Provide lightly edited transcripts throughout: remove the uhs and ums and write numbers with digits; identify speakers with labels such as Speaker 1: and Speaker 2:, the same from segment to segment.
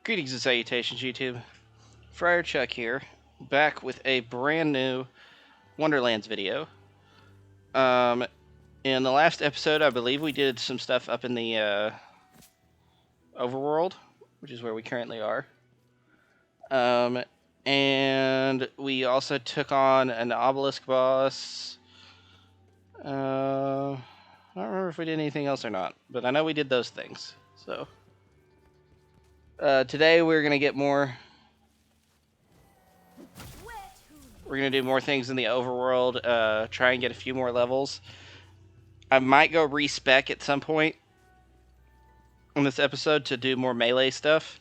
Speaker 1: Greetings and salutations, YouTube. Friar Chuck here, back with a brand new Wonderlands video. Um, in the last episode, I believe we did some stuff up in the overworld, which is where we currently are. And we also took on an obelisk boss. I don't remember if we did anything else or not, but I know we did those things. So today we're gonna get more. We're going to do more things in the overworld, try and get a few more levels. I might go respec at some point in this episode to do more melee stuff,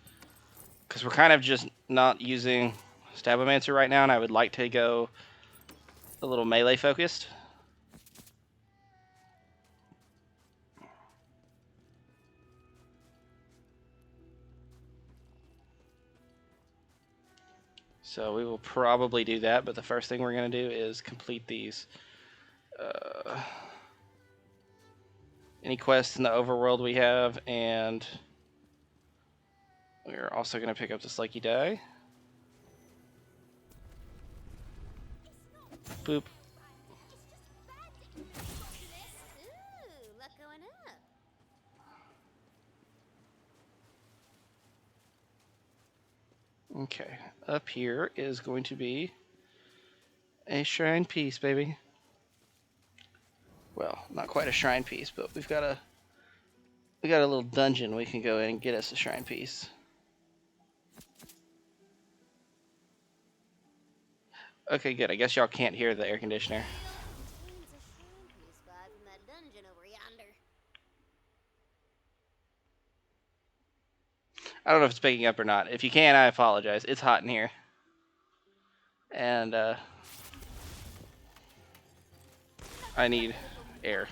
Speaker 1: because we're kind of just not using Expiraments right now, and I would like to go a little melee focused. So we will probably do that, but the first thing we're going to do is complete these. Any quests in the overworld we have, and we're also going to pick up this Lucky Die. Boop. Okay, up here is going to be a shrine piece, baby. Well, not quite a shrine piece, but we got a little dungeon we can go in and get us a shrine piece. Okay, good. I guess y'all can't hear the air conditioner. I don't know if it's picking up or not. If you can, I apologize. It's hot in here. And, I need air.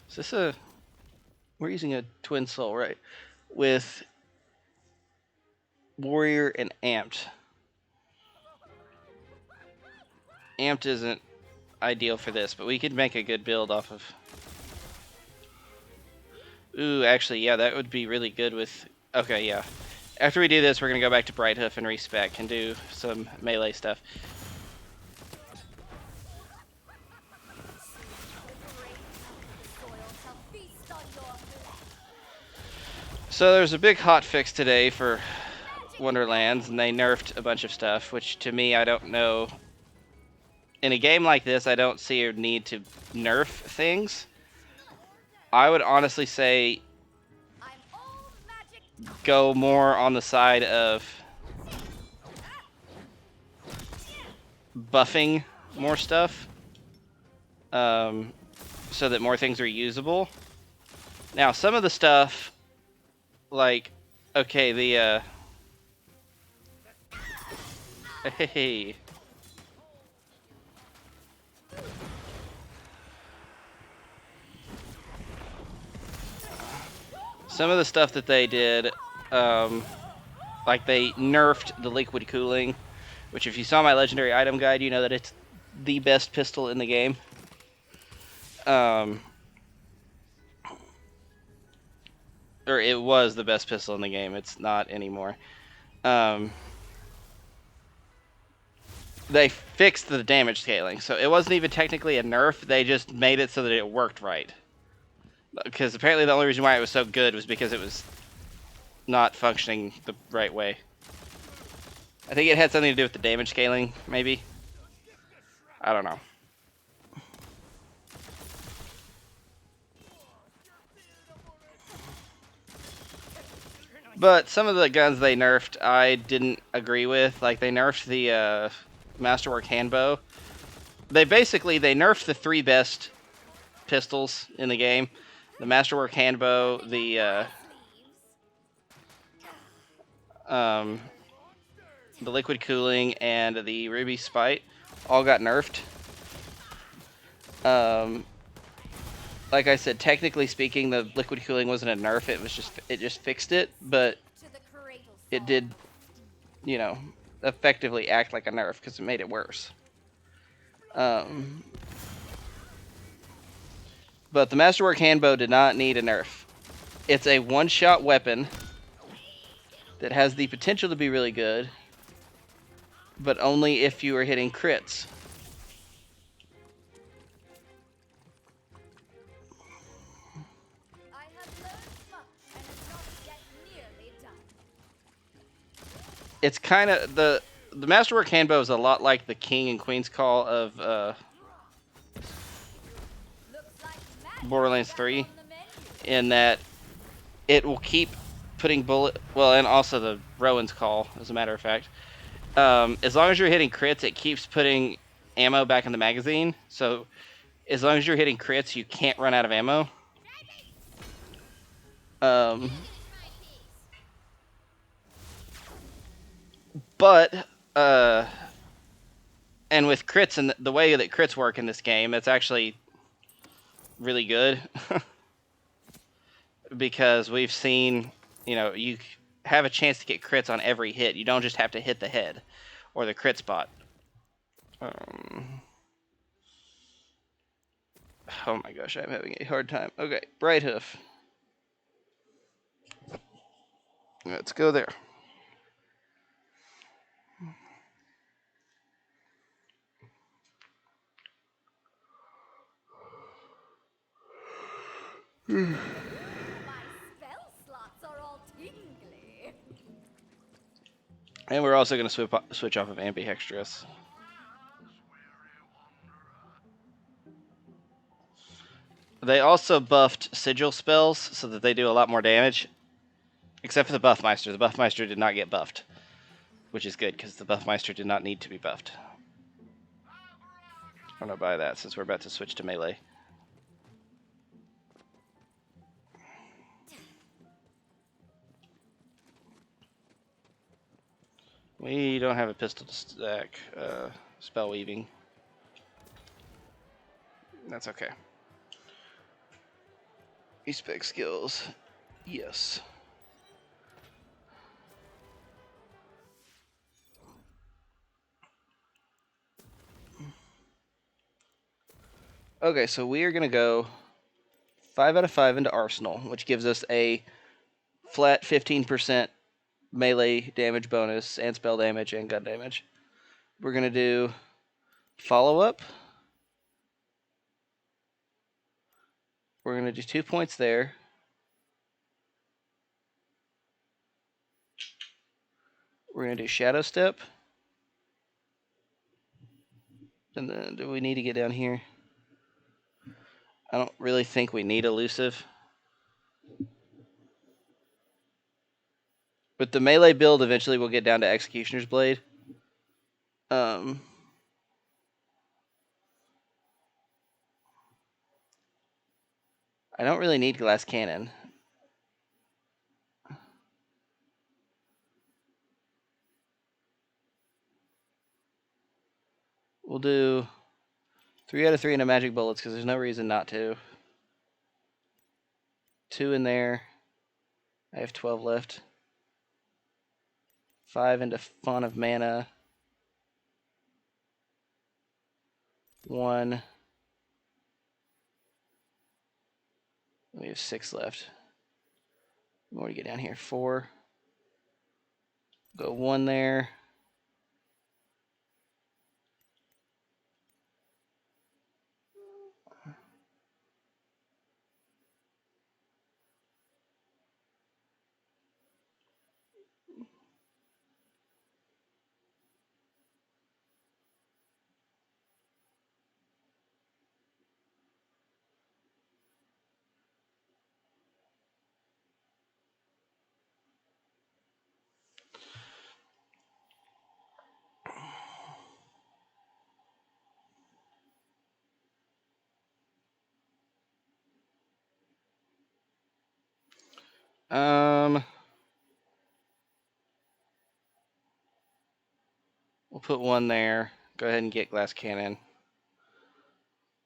Speaker 1: Is this a... We're using a twin soul, right? With warrior and amped. Amped isn't ideal for this, but we could make a good build off of... Ooh, actually, yeah, that would be really good with... Okay, yeah. After we do this, we're going to go back to Brighthoof and respec and do some melee stuff. So there's a big hotfix today for Wonderlands, and they nerfed a bunch of stuff, which to me, I don't know. In a game like this, I don't see a need to nerf things. I would honestly say go more on the side of buffing more stuff, so that more things are usable. Now, some of the stuff, like, okay, the, hey. Some of the stuff that they did, like they nerfed the liquid cooling, which if you saw my legendary item guide, you know that it's the best pistol in the game. Or it was the best pistol in the game. It's not anymore. They fixed the damage scaling, so it wasn't even technically a nerf. They just made it so that it worked right. Because apparently the only reason why it was so good was because it was not functioning the right way. I think it had something to do with the damage scaling, maybe. I don't know. But some of the guns they nerfed, I didn't agree with. Like, they nerfed the Masterwork Handbow. They nerfed the 3 best pistols in the game. The Masterwork Handbow, the Liquid Cooling, and the Ruby Spite all got nerfed. like I said, technically speaking, the liquid cooling wasn't a nerf. It just fixed it, but it did, you know, effectively act like a nerf because it made it worse. But the Masterwork Handbow did not need a nerf. It's a one-shot weapon that has the potential to be really good, but only if you are hitting crits. It's kind of the Masterwork Handbow is a lot like the King and Queen's Call of Borderlands 3, in that it will keep putting bullet. Well, and also the Rowan's Call, as a matter of fact. As long as you're hitting crits, it keeps putting ammo back in the magazine. So as long as you're hitting crits, you can't run out of ammo. But and with crits and the way that crits work in this game, it's actually really good. Because we've seen, you have a chance to get crits on every hit. You don't just have to hit the head or the crit spot. Oh my gosh, I'm having a hard time. Okay, Bright Hoof. Let's go there. And we're also going to switch off of Ambihextrous. They also buffed Sigil spells so that they do a lot more damage. Except for the Buffmeister. The Buffmeister did not get buffed. Which is good, because the Buffmeister did not need to be buffed. I'm going to buy that since we're about to switch to melee. We don't have a pistol to stack spell weaving. That's okay. E-spec skills. Yes. Okay, so we are going to go 5 out of 5 into Arsenal, which gives us a flat 15% melee damage bonus and spell damage and gun damage. We're going to do follow-up. We're going to do 2 points there. We're going to do Shadow Step. And then do we need to get down here? I don't really think we need Elusive. With the melee build, eventually we'll get down to Executioner's Blade. I don't really need Glass Cannon. We'll do 3 out of 3 into Magic Bullets because there's no reason not to. 2 in there. I have 12 left. 5 into Font of Mana. 1. We have 6 left. More to get down here. 4. Go 1 there. We'll put 1 there. Go ahead and get Glass Cannon.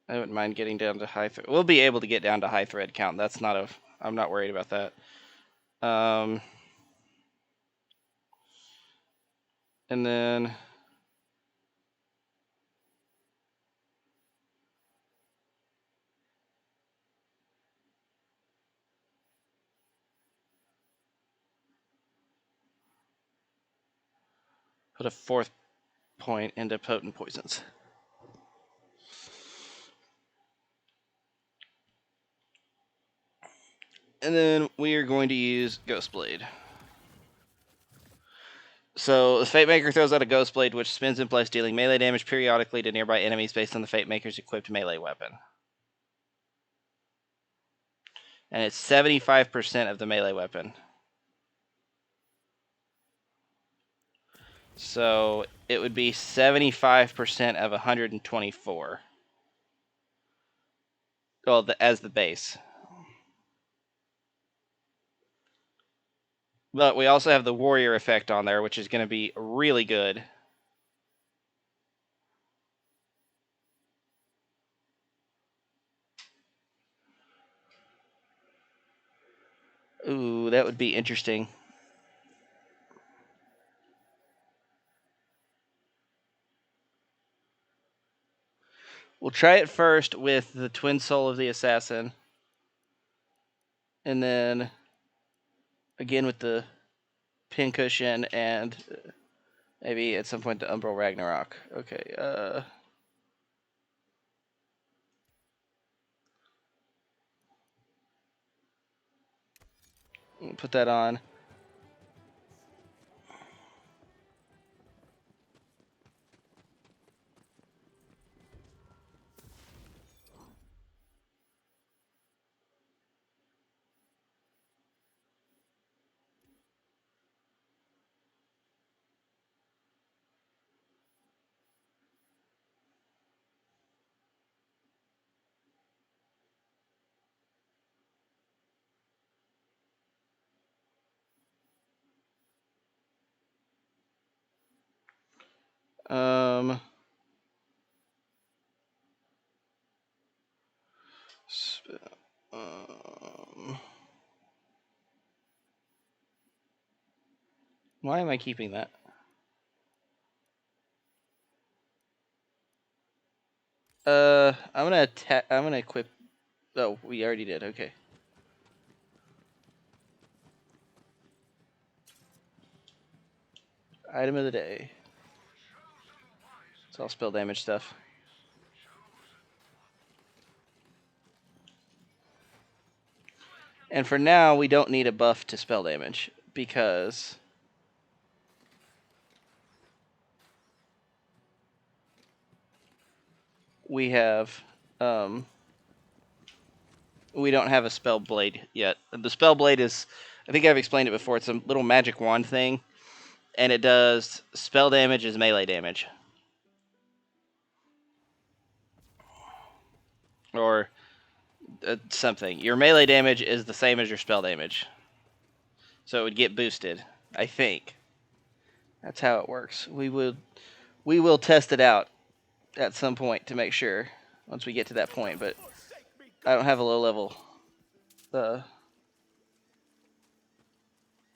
Speaker 1: I wouldn't mind getting down to high. We'll be able to get down to high thread count. That's not a. I'm not worried about that. And then put a 4th point into potent poisons. And then we are going to use Ghost Blade. So the Fate Maker throws out a Ghost Blade, which spins in place, dealing melee damage periodically to nearby enemies based on the Fate Maker's equipped melee weapon. And it's 75% of the melee weapon. So it would be 75% of 124. Well, as the base. But we also have the warrior effect on there, which is going to be really good. Ooh, that would be interesting. We'll try it first with the Twin Soul of the Assassin. And then again with the Pincushion and maybe at some point the Umbral Ragnarok. Okay, put that on. Why am I keeping that? I'm gonna equip. Oh, we already did. Okay. Item of the day. It's all spell damage stuff. And for now, we don't need a buff to spell damage because we have we don't have a spell blade yet. The spell blade is, I think I've explained it before, it's a little magic wand thing, and it does spell damage as melee damage. Or something. Your melee damage is the same as your spell damage. So it would get boosted, I think. That's how it works. We will test it out at some point to make sure once we get to that point, but I don't have a low level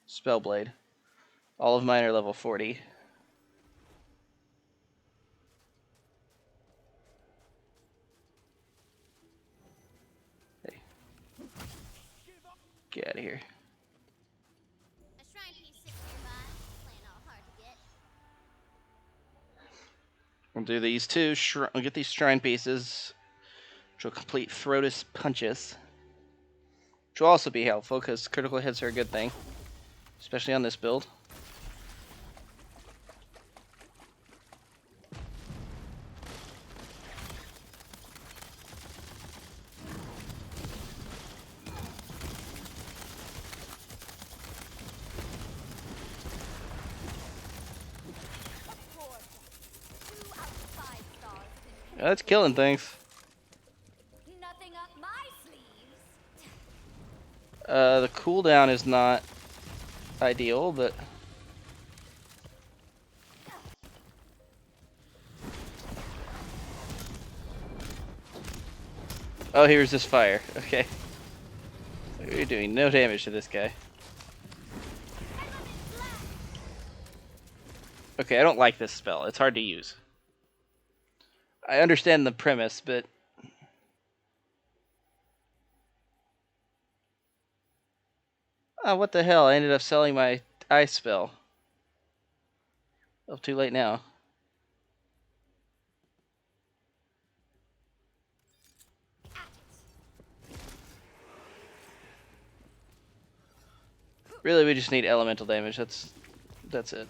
Speaker 1: spell blade. All of mine are level 40. Hey. Get out of here. We'll do these two. We'll get these shrine pieces, which will complete Throtus Punches, which will also be helpful because critical hits are a good thing, especially on this build. That's killing things.
Speaker 2: Nothing up my sleeves.
Speaker 1: The cooldown is not ideal, but Oh, here's this fire. Okay. You're doing no damage to this guy. Okay, I don't like this spell. It's hard to use. I understand the premise, but... Oh, what the hell? I ended up selling my ice spell. Oh, too late now. Really, we just need elemental damage. That's it.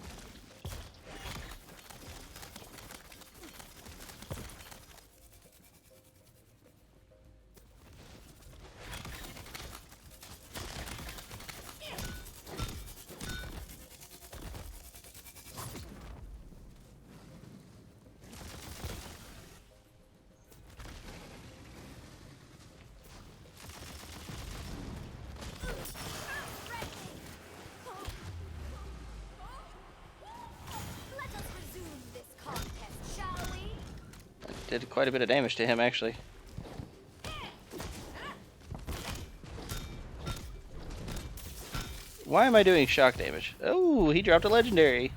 Speaker 2: Let us resume this contest, shall we?
Speaker 1: Did quite a bit of damage to him, actually. Why am I doing shock damage? Oh, he dropped a legendary.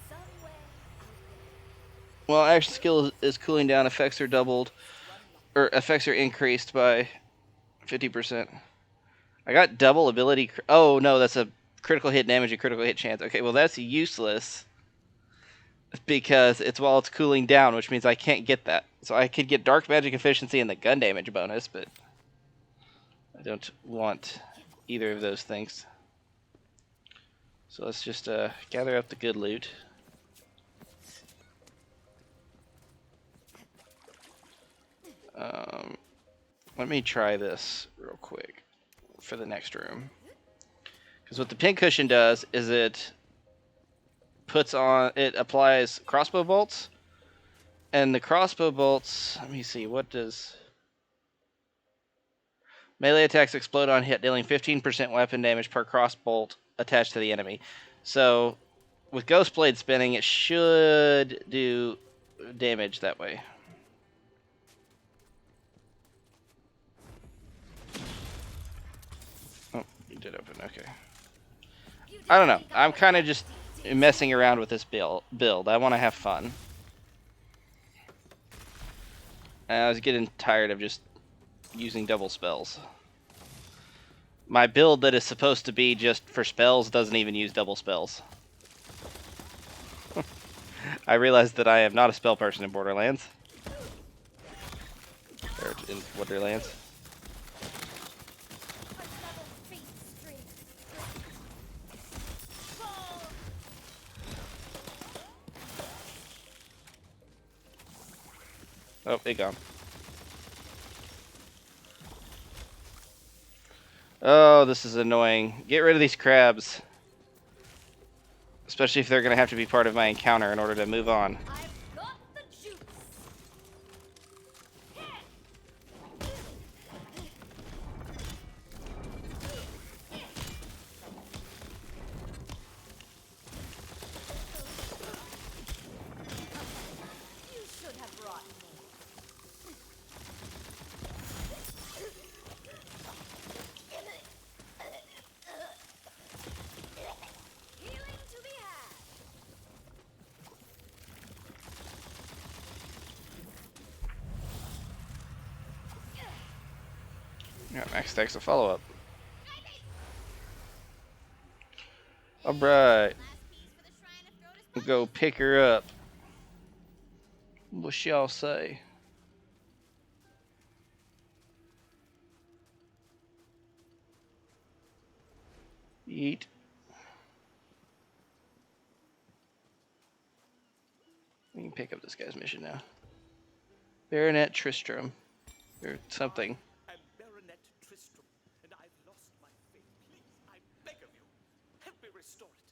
Speaker 2: Somewhere
Speaker 1: Well, action skill is cooling down. Effects are doubled, or effects are increased by 50%. I got double ability. Oh no, that's a critical hit damage and critical hit chance. Okay, well that's useless because it's while it's cooling down, which means I can't get that. So I could get dark magic efficiency and the gun damage bonus, but I don't want either of those things. So let's just gather up the good loot. Let me try this real quick for the next room. Because what the pincushion does is it applies crossbow bolts, and the crossbow bolts, let me see, what does... Melee attacks explode on hit, dealing 15% weapon damage per crossbolt attached to the enemy. So, with Ghost Blade spinning, it should do damage that way. Oh, you did open, okay. I don't know. I'm kind of just messing around with this build. I want to have fun. And I was getting tired of just using double spells. My build that is supposed to be just for spells doesn't even use double spells. I realized that I am not a spell person in Borderlands. Or in Wonderlands. Oh, it gone. Oh, this is annoying. Get rid of these crabs. Especially if they're going to have to be part of my encounter in order to move on.
Speaker 2: I've got the juice. You should have brought more. Healing to be had.
Speaker 1: Yeah, max stacks a follow-up. Alright. We'll go pick her up. What y'all say? Yeet. We can pick up this guy's mission now. Baronet Tristram. Or something.
Speaker 3: I'm Baronet Tristram, and I've lost my faith. Please, I beg of you, help me restore it.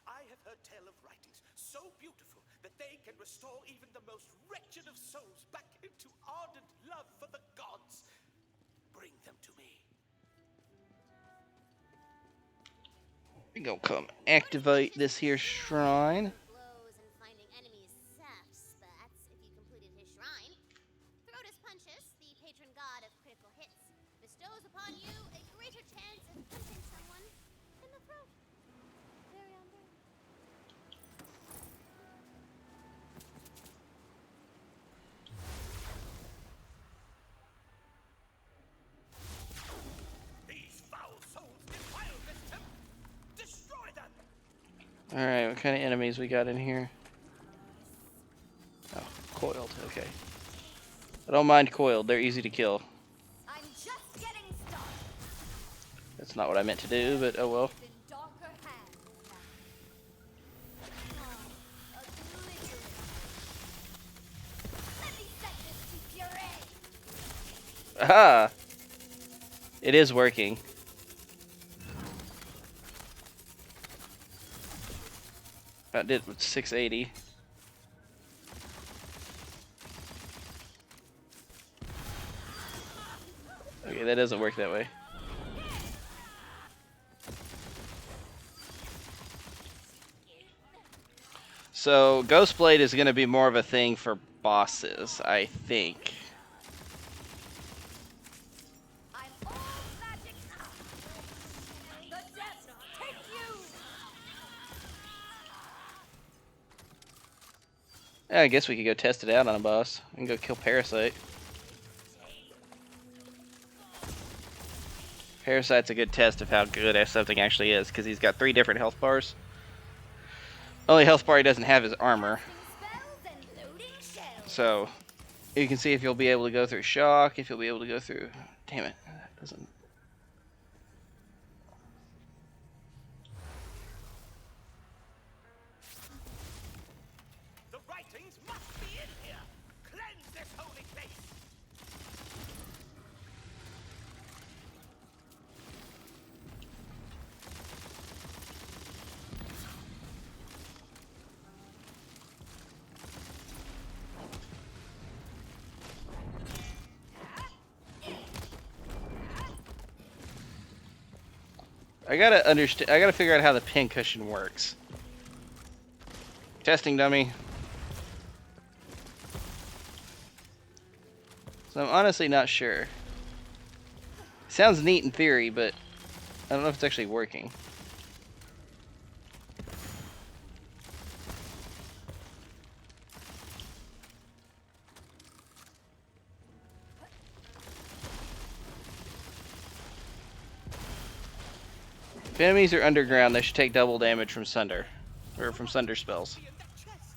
Speaker 3: I have heard tale of writings so beautiful that they can restore even the most wretched of souls back into ardent love for the gods. Bring them to me.
Speaker 1: We gonna come activate this here shrine.
Speaker 2: Blows and finding enemies soft spots if you completed his shrine. Throw to bestows upon you a greater chance of punching someone in the throat. Very on very.
Speaker 3: These foul souls defile this temple. Destroy them.
Speaker 1: Alright, what kind of enemies we got in here? Oh, coiled, okay. I don't mind coiled, they're easy to kill.
Speaker 2: I'm just getting started.
Speaker 1: That's not what I meant to do, but oh well.
Speaker 2: In darker hands now. Oblivion. Let me set this to puree.
Speaker 1: Aha! It is working. That did 680. Okay, that doesn't work that way. So, Ghostblade is going to be more of a thing for bosses, I think.
Speaker 2: I'm all magic now. The depths take you.
Speaker 1: Yeah, I guess we could go test it out on a boss. We can go kill Parasite. Parasite's a good test of how good something actually is, because he's got 3 different health bars. Only health bar he doesn't have is armor.
Speaker 2: Spells and loading shells.
Speaker 1: So, you can see if you'll be able to go through shock, if you'll be able to go through... Damn it, that doesn't...
Speaker 3: The writings must be in here. Cleanse this holy place.
Speaker 1: I gotta figure out how the pin cushion works. Testing dummy. So I'm honestly not sure. Sounds neat in theory, but I don't know if it's actually working. If enemies are underground, they should take double damage from Sunder. Or from Sunder spells.
Speaker 3: Be in that chest.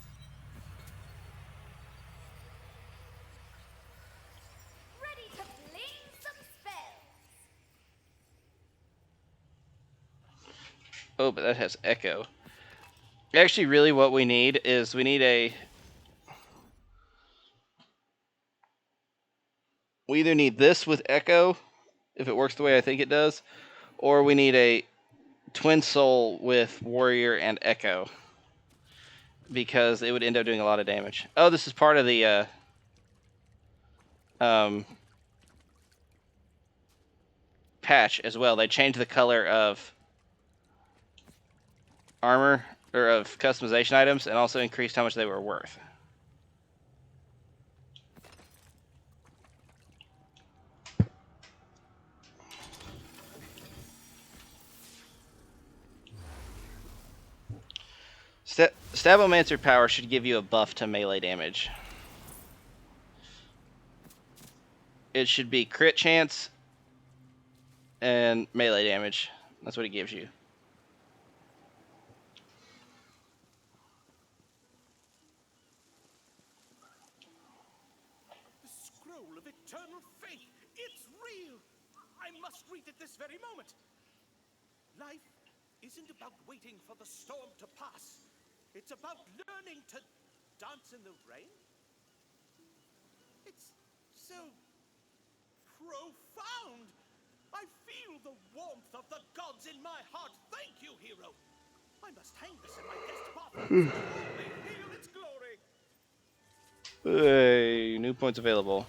Speaker 2: Ready to fling some spells.
Speaker 1: Oh, but that has echo. Actually, really what we need is we either need this with echo, if it works the way I think it does, or we need a Twin Soul with Warrior and Echo, because it would end up doing a lot of damage. Oh, this is part of the patch as well. They changed the color of armor, or of customization items, and also increased how much they were worth. Stabomancer power should give you a buff to melee damage. It should be crit chance and melee damage. That's what it gives you.
Speaker 3: The scroll of eternal faith. It's real. I must read it this very moment. Life isn't about waiting for the storm to pass. It's about learning to dance in the rain. It's so profound. I feel the warmth of the gods in my heart. Thank you, hero. I must hang this in my guest bathroom. Only feel its glory.
Speaker 1: Hey, new points available.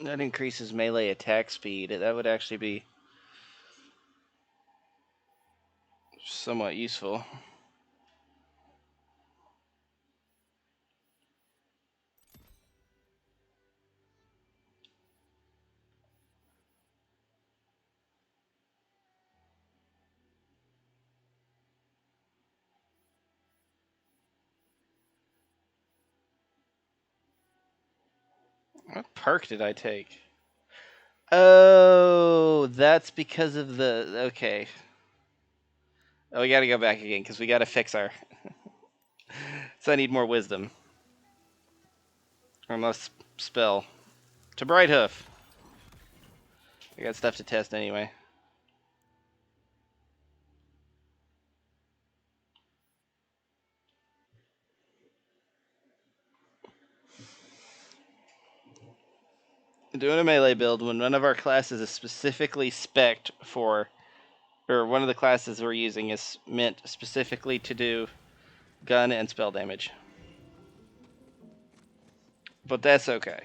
Speaker 1: That increases melee attack speed. That would actually be somewhat useful. What perk did I take? Oh, that's because of the... Okay. Oh, we gotta go back again, because we gotta fix our... So I need more wisdom. Or unless spell. To Brighthoof! I got stuff to test anyway. Doing a melee build when one of our classes is specifically spec'd for... Or one of the classes we're using is meant specifically to do gun and spell damage. But that's okay.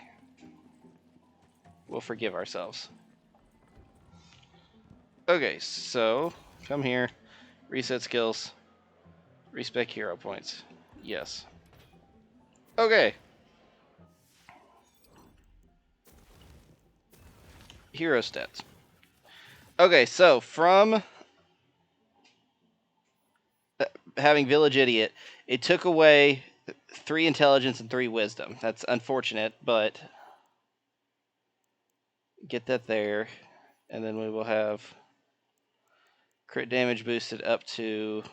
Speaker 1: We'll forgive ourselves. Okay, so come here. Reset skills. Respec hero points. Yes. Okay. Hero stats. Okay, so from having Village Idiot, it took away 3 intelligence and 3 wisdom. That's unfortunate, but get that there. And then we will have crit damage boosted up to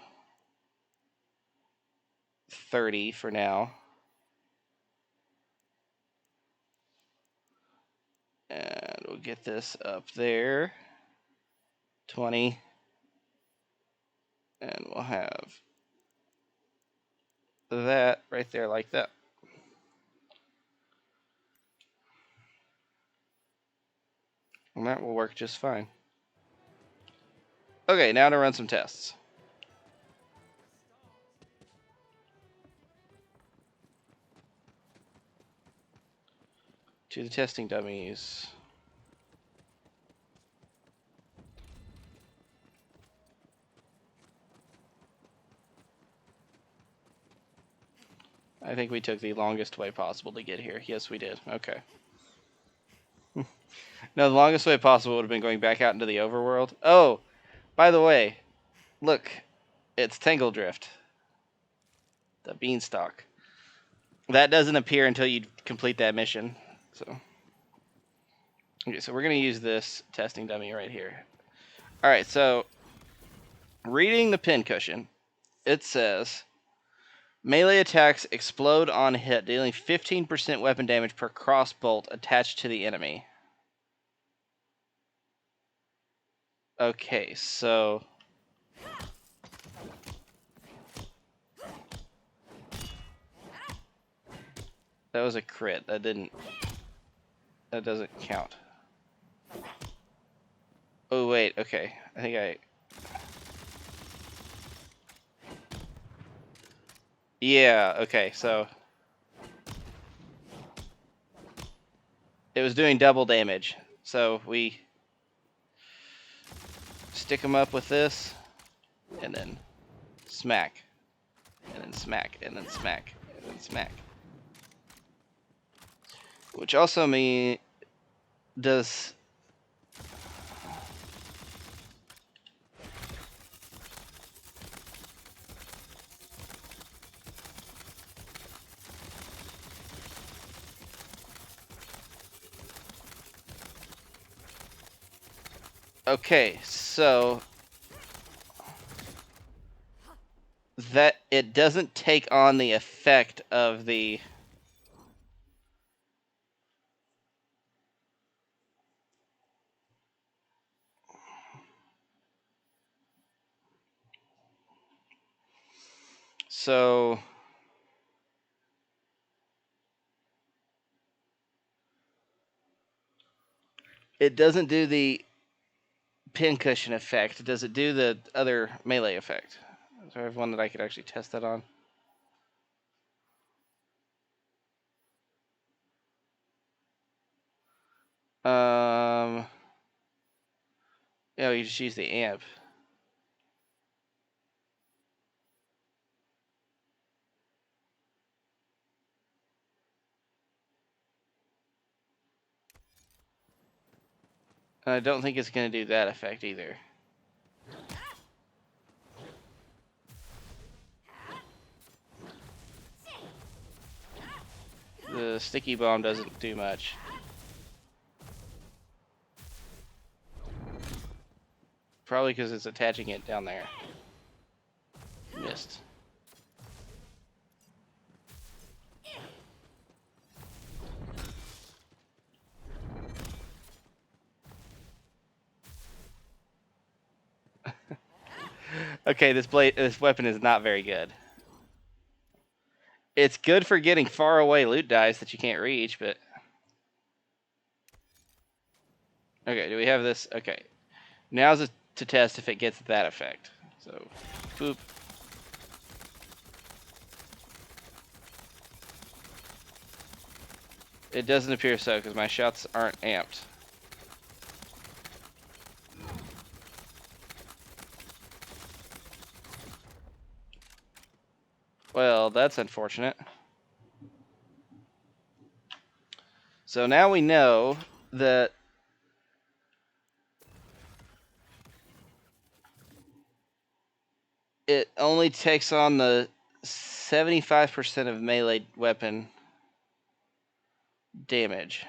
Speaker 1: 30 for now. And we'll get this up there. 20. And we'll have that right there like that. And that will work just fine. Okay, now to run some tests. To the testing dummies. I think we took the longest way possible to get here. Yes, we did. Okay. No, the longest way possible would have been going back out into the overworld. Oh, by the way, look, it's Tangle Drift. The beanstalk. That doesn't appear until you complete that mission. So, okay, so we're gonna use this testing dummy right here. All right, so reading the pincushion, it says melee attacks explode on hit, dealing 15% weapon damage per crossbolt attached to the enemy. Okay, so that was a crit. That doesn't count. Oh wait, okay. I think I... Yeah, okay, so it was doing double damage. So we stick them up with this, and then smack, and then smack, and then smack, and then smack. Which also does... Okay, so that it doesn't take on the effect of the... So it doesn't do the pincushion effect. Does it do the other melee effect? Is there one that I could actually test that on? Oh, you just use the amp. And I don't think it's going to do that effect either. The sticky bomb doesn't do much. Probably because it's attaching it down there. Missed. Okay, this weapon is not very good. It's good for getting far away loot dice that you can't reach, but okay, do we have this? Okay. Now's to test if it gets that effect. So, boop. It doesn't appear so because my shots aren't amped. Well, that's unfortunate. So now we know that it only takes on the 75% of melee weapon damage.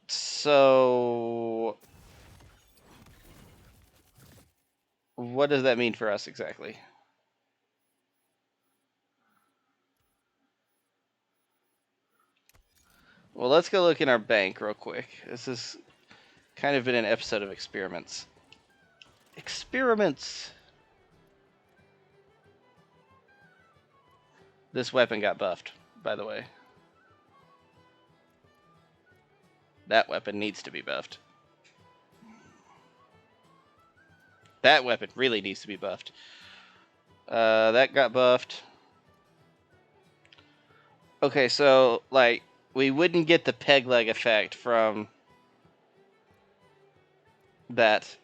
Speaker 1: So, what does that mean for us exactly? Well, let's go look in our bank real quick. This has kind of been an episode of experiments. Experiments! This weapon got buffed, by the way. That weapon needs to be buffed. That weapon really needs to be buffed. That got buffed. Okay, so, like, we wouldn't get the peg leg effect from that.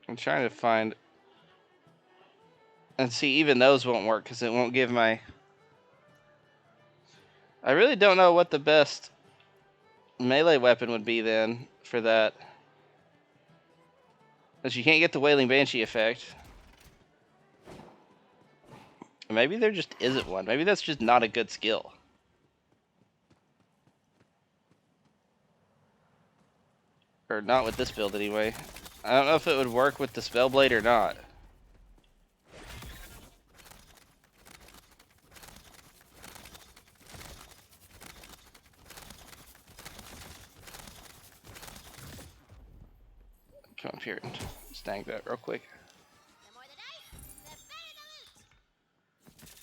Speaker 1: I'm trying to find... And see, even those won't work because it won't give my... I really don't know what the best melee weapon would be then for that. Because you can't get the Wailing Banshee effect. Maybe there just isn't one. Maybe that's just not a good skill. Or not with this build anyway. I don't know if it would work with the Spellblade or not. Come up here and snag that real quick.
Speaker 2: The more the dice, the better the loot.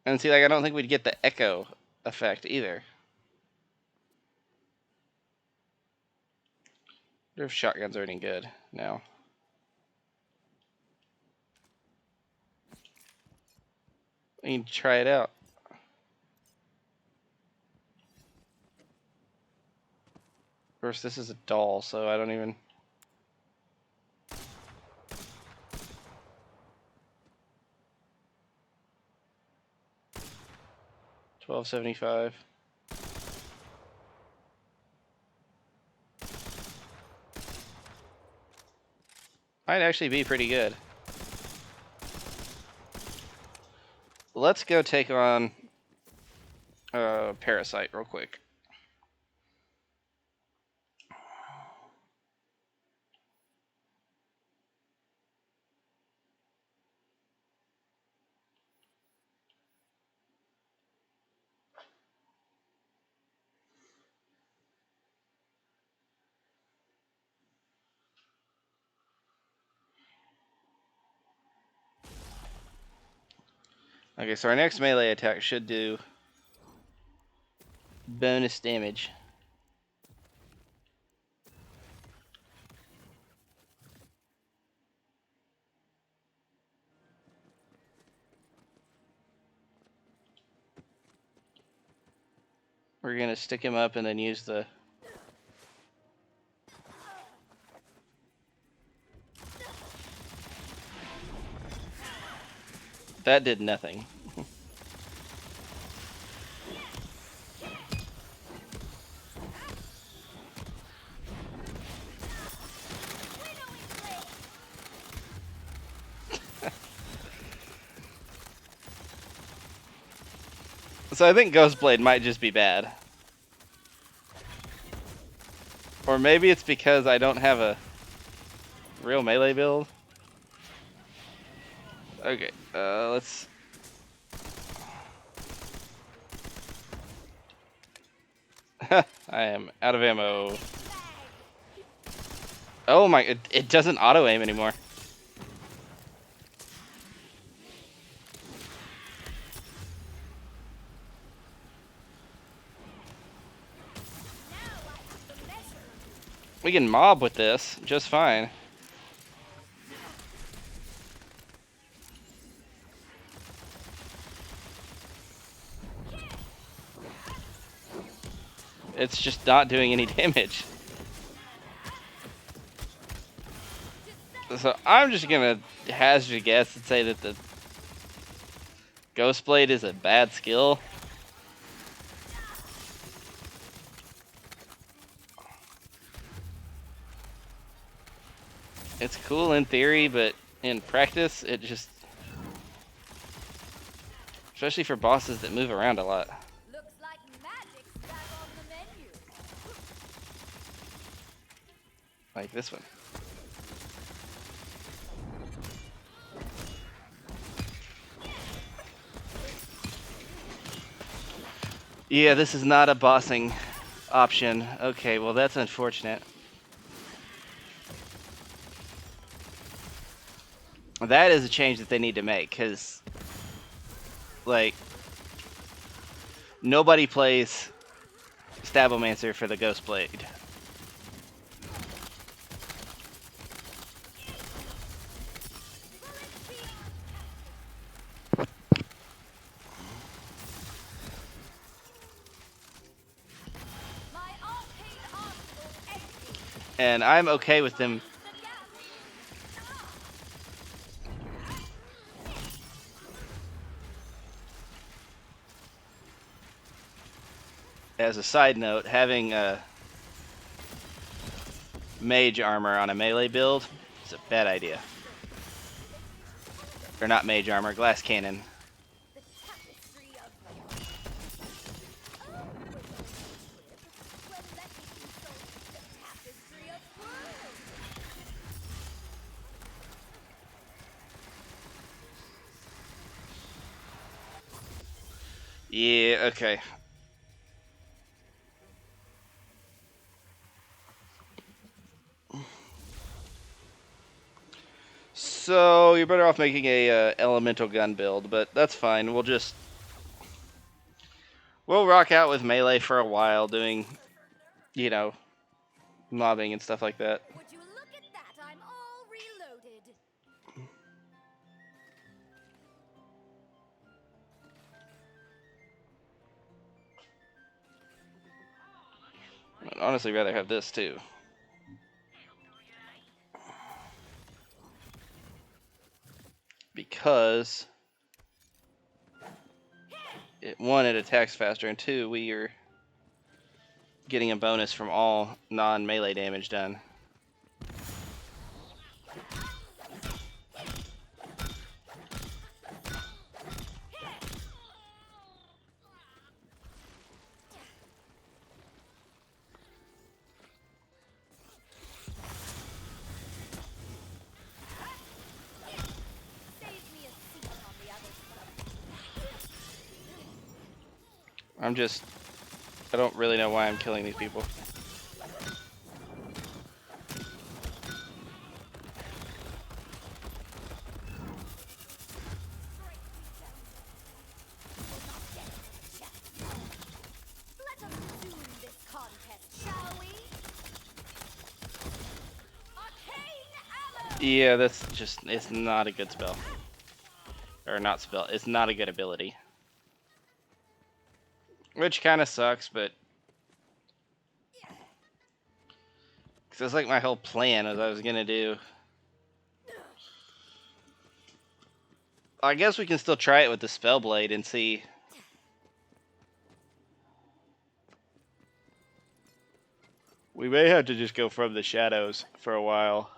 Speaker 1: And see, like, I don't think we'd get the echo effect either. I wonder if shotguns are any good now. We can try it out. Of course, this is a doll, so I don't even... $12.75. Might actually be pretty good. Let's go take on Parasite real quick. Okay, so our next melee attack should do bonus damage. We're gonna stick him up and then use the... That did nothing. So I think Ghostblade might just be bad. Or maybe it's because I don't have a real melee build. Okay, let's... I am out of ammo. Oh my, it doesn't auto-aim anymore. We can mob with this just fine. It's just not doing any damage. So I'm just gonna hazard a guess and say that the Ghostblade is a bad skill. It's cool in theory, but in practice, it just... Especially for bosses that move around a lot.
Speaker 2: Looks like magic's back on the menu.
Speaker 1: Like this one. Yeah, this is not a bossing option. Okay, well that's unfortunate. That is a change that they need to make, because, like, nobody plays Stabomancer for the Ghostblade.
Speaker 2: My arcane arsenal empty.
Speaker 1: And I'm okay with them. As a side note, having mage armor on a melee build is a bad idea. Or not mage armor, glass cannon.
Speaker 2: The tapestry of when let me consult the tapestry of worlds.
Speaker 1: Yeah, okay. So you're better off making a elemental gun build, but that's fine. We'll rock out with melee for a while, doing, you know, mobbing and stuff like that.
Speaker 2: Would you look at that? I'm all reloaded.
Speaker 1: I'd honestly rather have this too. Because one, it attacks faster, and two, we are getting a bonus from all non-melee damage done.
Speaker 2: Save me a seat on the other side.
Speaker 1: I don't really know why I'm killing these people. Yeah, that's just, it's not a good spell. Or not spell, it's not a good ability. Which kind of sucks, but... Because that's like my whole plan, as I was going to do. I guess we can still try it with the Spellblade and see. We may have to just go from the shadows for a while.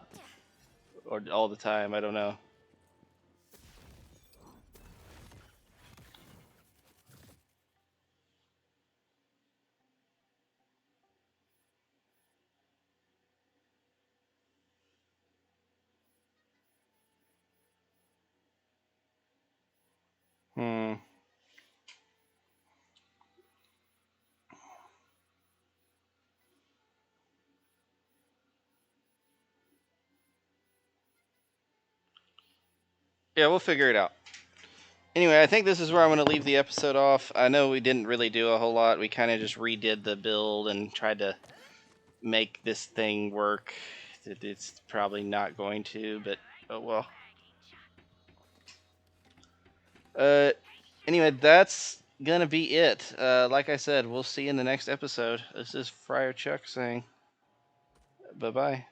Speaker 1: Or all the time, I don't know. Hmm. Yeah, we'll figure it out. Anyway, I think this is where I'm going to leave the episode off. I know we didn't really do a whole lot. We kind of just redid the build and tried to make this thing work. It's probably not going to, but oh well. Uh, anyway, that's gonna be it. Like I said, we'll see you in the next episode. This is Friar Chuck saying bye bye.